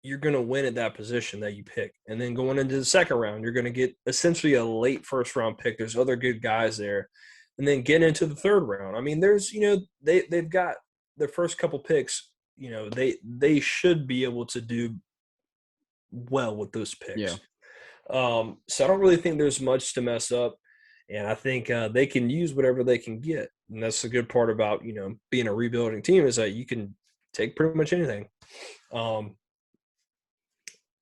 you're going to win at that position that you pick. And then going into the second round, you're going to get essentially a late first round pick. There's other good guys there. And then get into the third round. I mean, there's, they've got their first couple picks, they should be able to do well with those Yeah. picks. So I don't really think there's much to mess up. And I think they can use whatever they can get. And that's the good part about, being a rebuilding team is that you can take pretty much anything.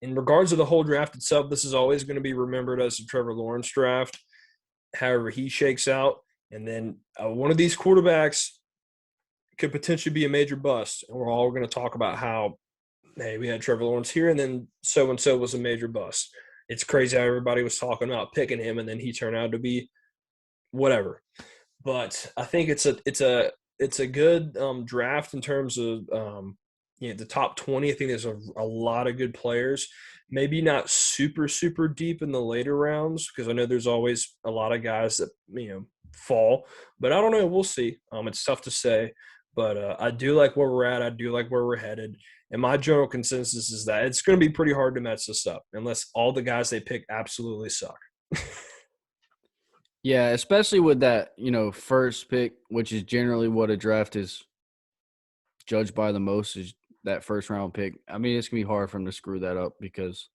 In regards to the whole draft itself, this is always going to be remembered as the Trevor Lawrence draft, however he shakes out. And then one of these quarterbacks could potentially be a major bust. And we're all going to talk about how, hey, we had Trevor Lawrence here, and then so-and-so was a major bust. It's crazy how everybody was talking about picking him, and then he turned out to be whatever. But I think it's a good draft in terms of the top 20. I think there's a lot of good players. Maybe not super, super deep in the later rounds because I know there's always a lot of guys that, fall. But I don't know. We'll see. It's tough to say. But I do like where we're at. I do like where we're headed. And my general consensus is that it's going to be pretty hard to mess this up unless all the guys they pick absolutely suck. Yeah, especially with that, first pick, which is generally what a draft is judged by the most, is that first round pick. I mean, it's going to be hard for them to screw that up because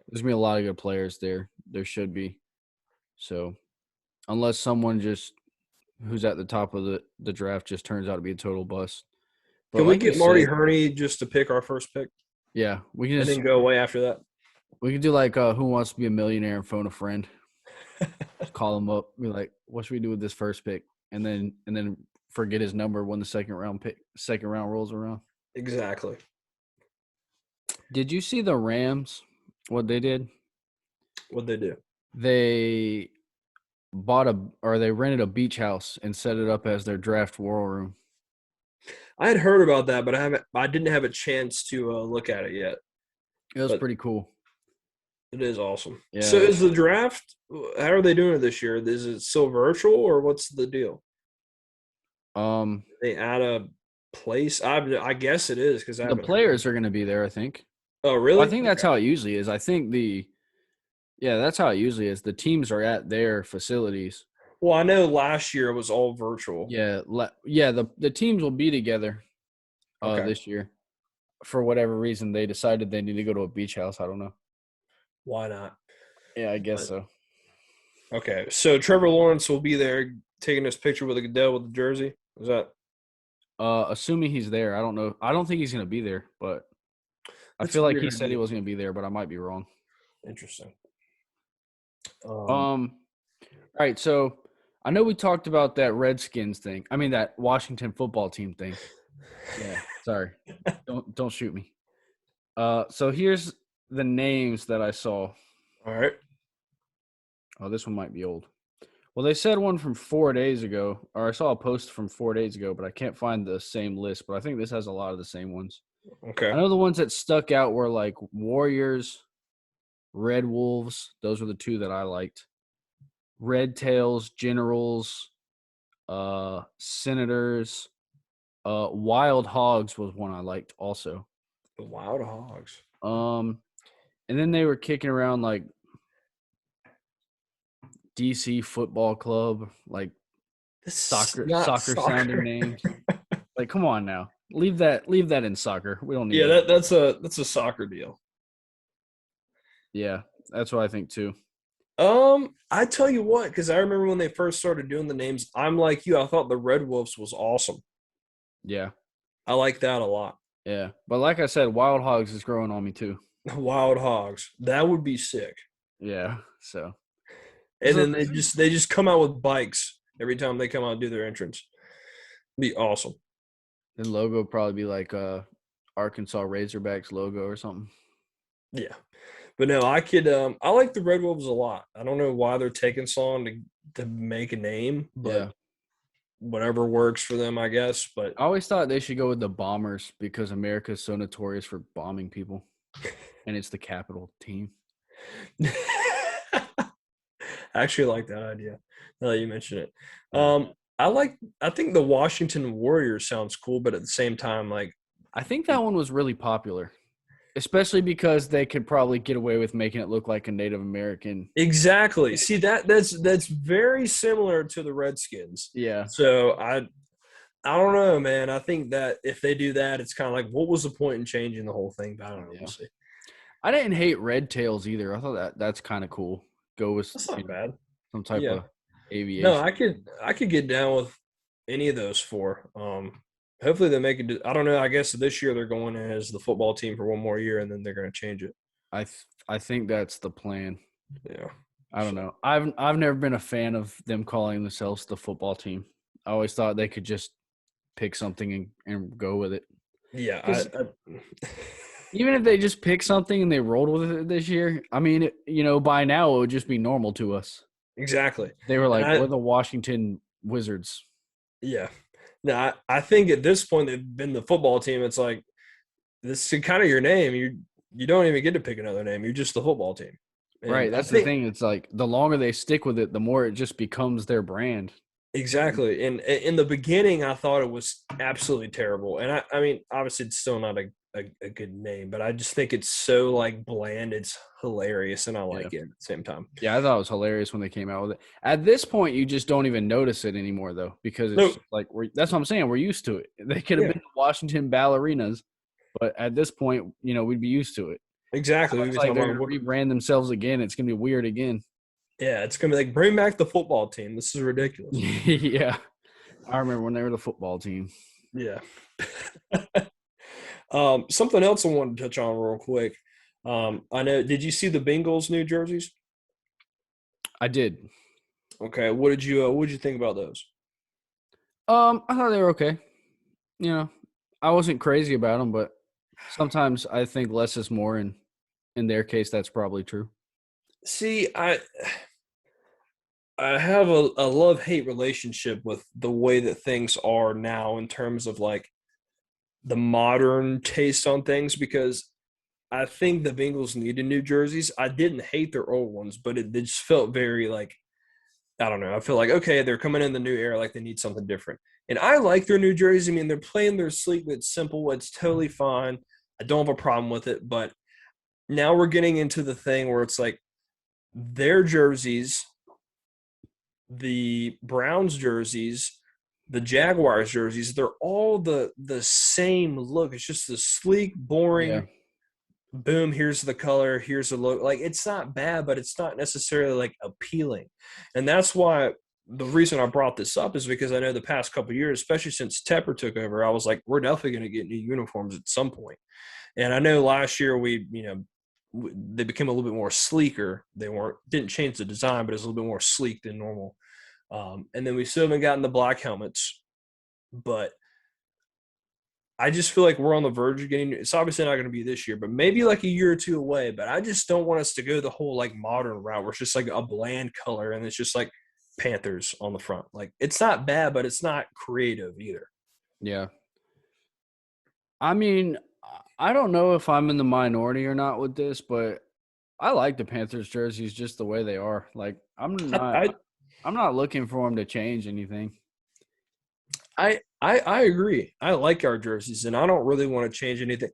there's going to be a lot of good players there. There should be. So unless someone just who's at the top of the draft just turns out to be a total bust. But Can we like you get Marty said, Herney just to pick our first pick yeah, we can and just then go away after that? we can do like Who Wants to Be a Millionaire and phone a friend. Just call him up, be like, what should we do with this first pick? And then forget his number when the second round rolls around. Exactly. Did you see the Rams? What they did? What'd they do? They they rented a beach house and set it up as their draft war room. I had heard about that, but I didn't have a chance to look at it yet. It was But pretty cool. it is awesome. So Yeah. is the draft, how are they doing it this year? Is it still virtual or what's the deal? Um, They add a place? I guess it is because I the haven't heard. players are going to be there, I think. Oh, Well, I really? think that's Okay. how it usually is. I think that's how it usually is. The teams are at their facilities. Well, I know last year it was all virtual. Yeah, the teams will be together Okay. this year. For whatever reason, they decided they need to go to a beach house. I don't know. Why not? Yeah, I guess But so. okay. So Trevor Lawrence will be there taking his picture with a Goodell with the jersey. Is that Assuming he's there, I don't know. I don't think he's gonna be there, but I that's a feel like he weird said he idea. was gonna be there, but I might be wrong. Interesting. All right, so I know we talked about that Redskins thing. I mean that Washington football team thing. Yeah, sorry. Don't shoot me. So here's the names that I saw. All right. Oh, this one might be old. Well, they said one from 4 days ago, or I saw a post from 4 days ago, but I can't find the same list. But I think this has a lot of the same ones. I Okay. know the ones that stuck out were like Warriors, Red Wolves. Those were the two that I liked. Red Tails, Generals, Senators, Wild Hogs was one I liked also. The Wild Hogs. Um, and then they were kicking around like DC Football Club, like This is not soccer sounding soccer. names. Like, come on now, leave that in soccer. We don't need Yeah, that. that's a soccer deal. Yeah, that's what I think too. I tell you what, because I remember when they first started doing the names, I'm like you. I thought the Red Wolves was awesome. Yeah, I like that a lot. yeah. But like I said, Wild Hogs is growing on me too. Wild Hogs. That would be sick. Yeah. So, And so then they just come out with bikes every time they come out and do their entrance. Be awesome. the logo would probably be like Arkansas Razorbacks logo or something. Yeah. But no, I like the Red Wolves a lot. I don't know why they're taking so long to make a name, but Yeah. whatever works for them, I guess. But I always thought they should go with the Bombers because America is so notorious for bombing people, and it's the capital team. I actually like that idea. Now that you mention it. Yeah. I think the Washington Warriors sounds cool, but at the same time, like I think that one was really popular, especially because they could probably get away with making it look like a Native American. exactly. See that's very similar to the Redskins. Yeah. So I don't know, man. I think that if they do that, it's kind of like, what was the point in changing the whole thing? But I don't know. We'll Yeah. see. I didn't hate Red Tails either. I thought that's kind of cool. Go with That's not bad. some type Yeah. of No, aviation. I could get down with any of those four. Hopefully they make it. I don't know. I guess this year they're going in as the football team for one more year, and then they're going to change it. I think that's the plan. Yeah. I don't So, know. I've never been a fan of them calling themselves the football team. I always thought they could just pick something and go with it. yeah. Because even if they just pick something and they rolled with it this year, I mean, by now it would just be normal to us. exactly. They were And like, we're the Washington Wizards. yeah. Now I think at this point they've been the football team. It's like this is kind of your name. You don't even get to pick another name. You're just the football team. Right. And I That's the think thing. It's like the longer they stick with it, the more it just becomes their brand. exactly. And in the beginning, I thought it was absolutely terrible. And I mean, obviously, it's still not a good name, but I just think it's so like bland. It's hilarious, and I Yeah. like it at the same time. Yeah, I thought it was hilarious when they came out with it. At this point, you just don't even notice it anymore, though, because it's No, just like that's what I'm saying. We're used to it. They could have yeah, been the Washington Ballerinas, but at this point, we'd be used to it. exactly. Now We it's be like talking they're about gonna rebrand themselves again. It's gonna be weird again. yeah, it's gonna be like bring back the football team. This is ridiculous. Yeah, I remember when they were the football team. Yeah. Something else I wanted to touch on real quick. I know. Did you see the Bengals New Jerseys? I did. Okay, what did you think about those? I thought they were okay. I wasn't crazy about them, but sometimes I think less is more, and in their case, that's probably true. See, I have a love hate relationship with the way that things are now in terms of like the modern taste on things because I think the Bengals needed new jerseys. I didn't hate their old ones, but it just felt very like I don't know. I feel like okay, they're coming in the new era, like they need something different. And I like their new jerseys. I mean, they're playing their sleek, it's simple, it's totally fine. I don't have a problem with it, but now we're getting into the thing where it's like their jerseys the Browns jerseys, the Jaguars jerseys, they're all the same look. It's just the sleek, Yeah. boring, boom, here's the color, here's the look. Like, it's not bad, but it's not necessarily like appealing. And that's why the reason I brought this up is because I know the past couple of years, especially since Tepper took over, I was like, we're definitely going to get new uniforms at some point. And I know last year they became a little bit more sleeker. They didn't change the design, but it's a little bit more sleek than normal. And then we still haven't gotten the black helmets, but I just feel like we're on the verge of getting. It's obviously not going to be this year, but maybe like a year or two away. But I just don't want us to go the whole like modern route where it's just like a bland color and it's just like Panthers on the front. Like, it's not bad, but it's not creative either. Yeah. I mean, I don't know if I'm in the minority or not with this, but I like the Panthers jerseys just the way they are. Like, I I'm not looking for them to change anything. I agree. I like our jerseys, and I don't really want to change anything.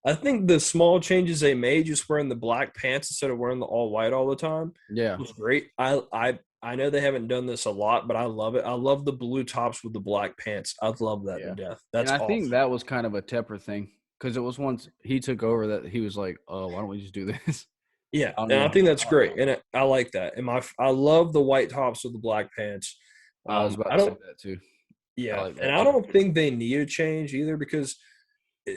I think the small changes they made, just wearing the black pants instead of wearing the all white all the time, Yeah. was great. I know they haven't done this a lot, but I love it. I love the blue tops with the black pants. I love that to Yeah. death. And That's I think awesome. that was kind of a Tepper thing because it was once he took over that he was like, "Oh, why don't we just do this?" Yeah, I don't and I know. think that's great, and I like that. And I love the white tops with the black pants. I was about I to say don't. that too. I Yeah, like and that I too. don't think they need a change either because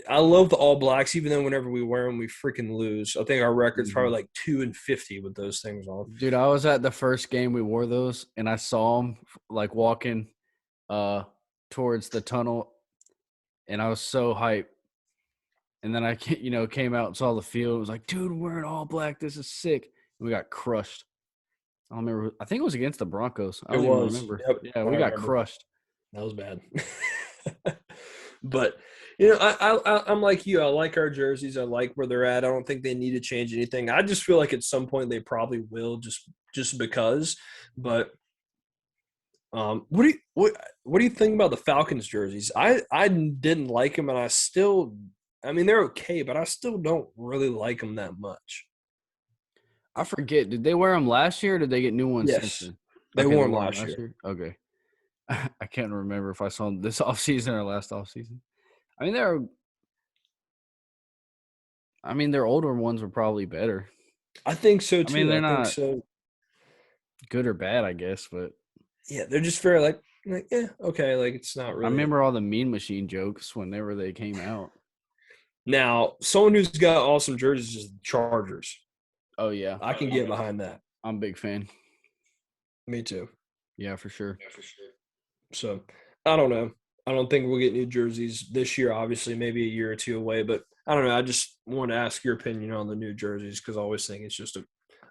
I love the all blacks. Even though whenever we wear them, we freaking lose. I think our record's Mhm. probably like 2-50 with those things on. Dude, I was at the first game we wore those, and I saw him like walking uh towards the tunnel, and I was so hyped. And then came out and saw the field. It was like, dude, we're in all black. This is sick. And we got crushed. I don't remember. I think it was against the Broncos. I It don't even was. remember. Yep, Yeah, I we got remember. crushed. That was bad. But I'm like you. I like our jerseys. I like where they're at. I don't think they need to change anything. I just feel like at some point they probably will, just because. But what do you think about the Falcons jerseys? I didn't like them, and I mean, they're okay, but I still don't really like them that much. I forget. Did they wear them last year or did they get new ones since Yes, then? they Okay, they wore them wore them last last year. year? Okay. I can't remember if I saw them this offseason or last offseason. I mean, their older ones were probably better. I think so I mean, too. they're I think not so. good or bad, I guess, but Yeah, they're just very like yeah, okay, like it's not I really. remember all the Mean Machine jokes whenever they came out. Now, someone who's got awesome jerseys is the Chargers. Oh, yeah. I can get behind that. I'm a big fan. Me too. Yeah, for sure. So I don't know. I don't think we'll get new jerseys this year. Obviously, maybe a year or two away. But I don't know. I just want to ask your opinion on the new jerseys because I always think it's just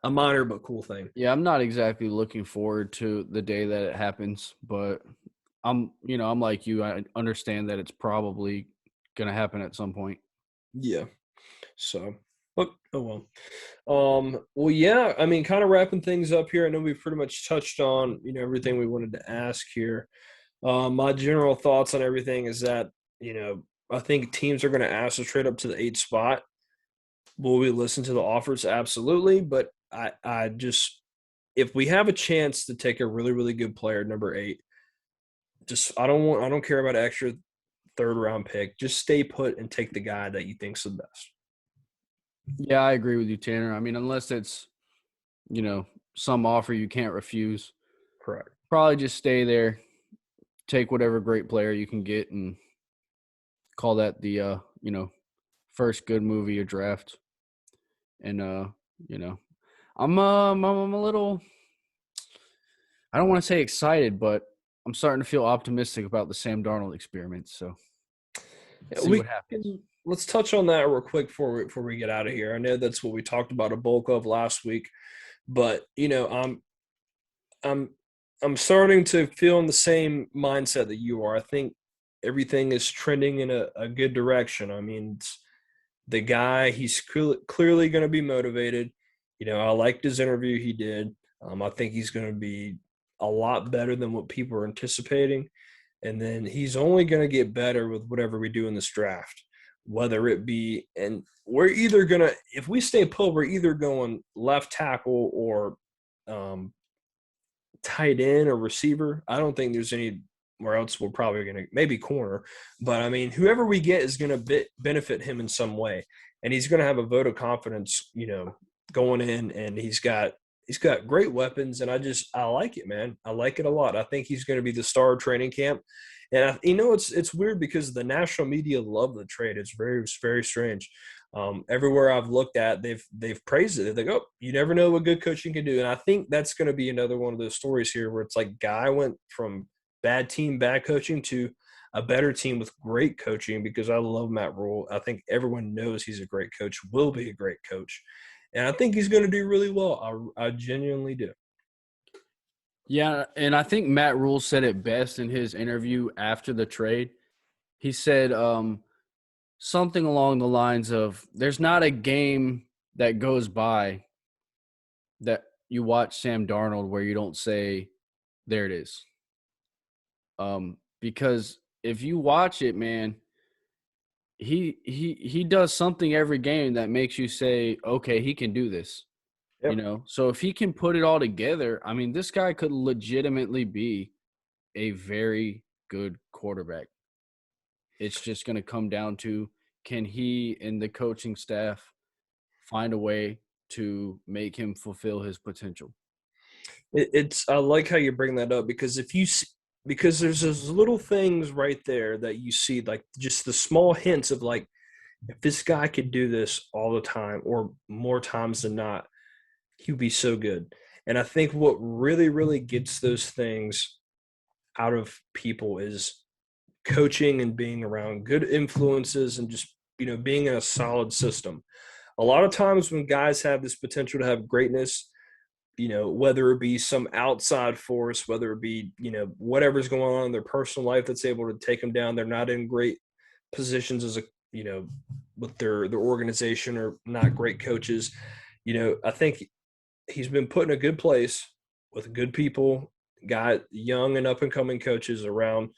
a minor but cool thing. Yeah, I'm not exactly looking forward to the day that it happens, but I'm like you. I understand that it's probably going to happen at some point. Yeah. So, but oh well. Well, yeah. I mean, kind of wrapping things up here. I know we've pretty much touched on everything we wanted to ask here. My general thoughts on everything is that I think teams are going to ask to trade up to the 8th spot. Will we listen to the offers? Absolutely. But I just, if we have a chance to take a really, really good player, number 8, I don't care about an extra third round pick. Just stay put and take the guy that you think's the best. Yeah, I agree with you, Tanner. I mean, unless it's, some offer you can't refuse, Correct. probably just stay there, take whatever great player you can get, and call that the, first good movie or draft. And, you know, I'm a little, I don't want to say excited, but I'm starting to feel optimistic about the Sam Darnold experiment. So Yeah, see what happens. let's touch on that real quick before we get out of here. I know that's what we talked about a bulk of last week, but I'm I'm starting to feel in the same mindset that you are. I think everything is trending in a good direction. I mean, the guy, he's clearly going to be motivated. I liked his interview he did. I think he's going to be a lot better than what people are anticipating. And then he's only going to get better with whatever we do in this draft, whether it be, and we're either going to, if we stay put, we're either going left tackle or tight end or receiver. I don't think there's anywhere else we're probably going to, maybe corner. But, I mean, whoever we get is going to benefit him in some way. And he's going to have a vote of confidence, going in, and he's got great weapons, and I like it, man. I like it a lot. I think he's going to be the star of training camp. And it's weird because the national media love the trade. It's very, very strange. Everywhere I've looked at, they've praised it. They're like, oh, you never know what good coaching can do. And I think that's going to be another one of those stories here where it's like Guy went from bad team, bad coaching to a better team with great coaching, because I love Matt Rule. I think everyone knows he's a great coach, will be a great coach. And I think he's going to do really well. I genuinely do. Yeah, and I think Matt Rule said it best in his interview after the trade. He said something along the lines of, there's not a game that goes by that you watch Sam Darnold where you don't say, there it is. Because if you watch it, man, he does something every game that makes you say, okay, he can do this. Yep. So if he can put it all together, I mean, this guy could legitimately be a very good quarterback. It's just going to come down to, can he and the coaching staff find a way to make him fulfill his potential? I like how you bring that up, because because there's those little things right there that you see, like just the small hints of, like, if this guy could do this all the time or more times than not, he would be so good. And I think what really, really gets those things out of people is coaching and being around good influences and just, being in a solid system. A lot of times when guys have this potential to have greatness, whether it be some outside force, whether it be, whatever's going on in their personal life that's able to take them down, they're not in great positions as a, with their organization, or not great coaches. I think he's been put in a good place with good people, got young and up and coming coaches around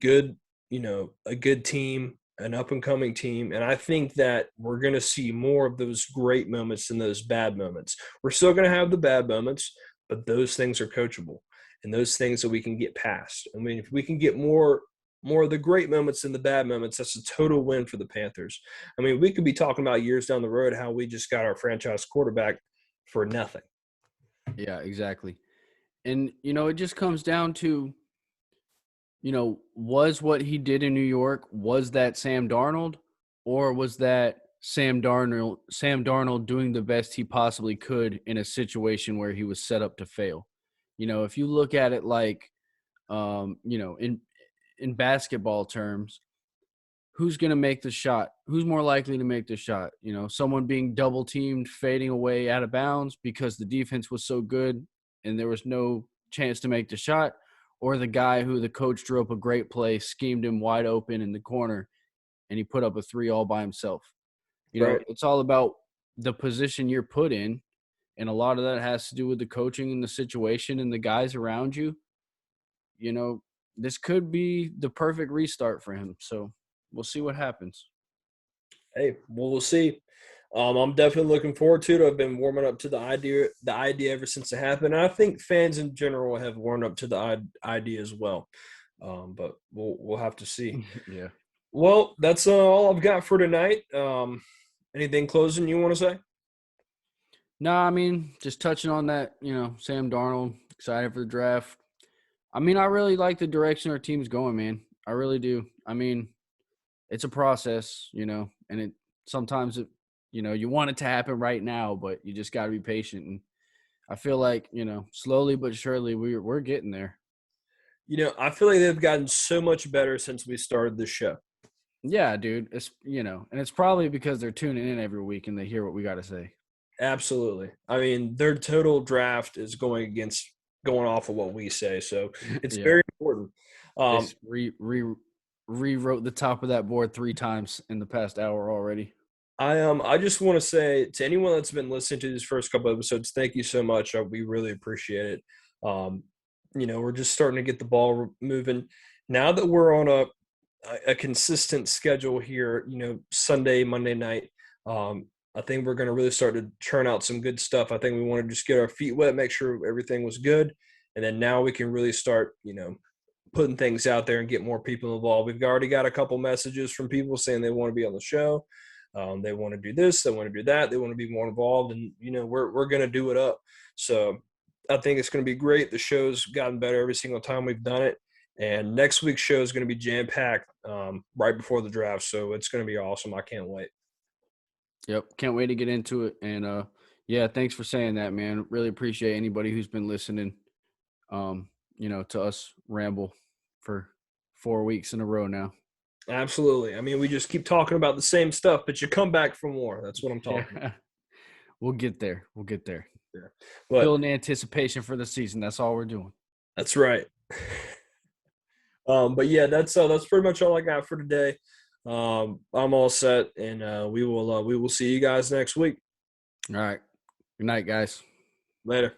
good, a good team, an up and coming team. And I think that we're going to see more of those great moments than those bad moments. We're still going to have the bad moments, but those things are coachable, and those things that we can get past. I mean, if we can get more of the great moments than the bad moments, that's a total win for the Panthers. I mean, we could be talking about years down the road how we just got our franchise quarterback for nothing. Yeah, exactly. And, it just comes down to, was what he did in New York, was that Sam Darnold, or was that Sam Darnold doing the best he possibly could in a situation where he was set up to fail? If you look at it like, in basketball terms, who's going to make the shot? Who's more likely to make the shot? Someone being double teamed, fading away out of bounds because the defense was so good and there was no chance to make the shot, or the guy who the coach drew up a great play, schemed him wide open in the corner, and he put up a three all by himself. Right. It's all about the position you're put in, and a lot of that has to do with the coaching and the situation and the guys around you. This could be the perfect restart for him. So we'll see what happens. Hey, well, we'll see. I'm definitely looking forward to it. I've been warming up to the idea ever since it happened. And I think fans in general have warmed up to the idea as well. But we'll have to see. Yeah. Well, that's all I've got for tonight. Anything closing you want to say? No, I mean, just touching on that, Sam Darnold, excited for the draft. I mean, I really like the direction our team's going, man. I really do. I mean, it's a process, and it sometimes you want it to happen right now, but you just got to be patient. And I feel like, slowly but surely we're getting there. I feel like they've gotten so much better since we started the show. Yeah, dude. It's, and it's probably because they're tuning in every week and they hear what we got to say. Absolutely. I mean, their total draft is going off of what we say. So it's Yeah. very important. They rewrote the top of that board 3 times in the past hour already. I just want to say to anyone that's been listening to these first couple episodes, thank you so much. We really appreciate it. We're just starting to get the ball moving. Now that we're on a consistent schedule here, Sunday, Monday night, I think we're going to really start to churn out some good stuff. I think we want to just get our feet wet, make sure everything was good, and then now we can really start, putting things out there and get more people involved. We've already got a couple messages from people saying they want to be on the show. They want to do this, they want to do that, they want to be more involved, and we're going to do it up. So I think it's going to be great. The show's gotten better every single time we've done it, and next week's show is going to be jam packed right before the draft. So it's going to be awesome. I can't wait. Yep, can't wait to get into it. And yeah, thanks for saying that, man. Really appreciate anybody who's been listening. To us ramble for 4 weeks in a row now. Absolutely. I mean, we just keep talking about the same stuff, but you come back for more. That's what I'm talking about. We'll get there. Yeah. But building anticipation for the season. That's all we're doing. That's right. But yeah, that's pretty much all I got for today. I'm all set, and we will see you guys next week. All right. Good night, guys. Later.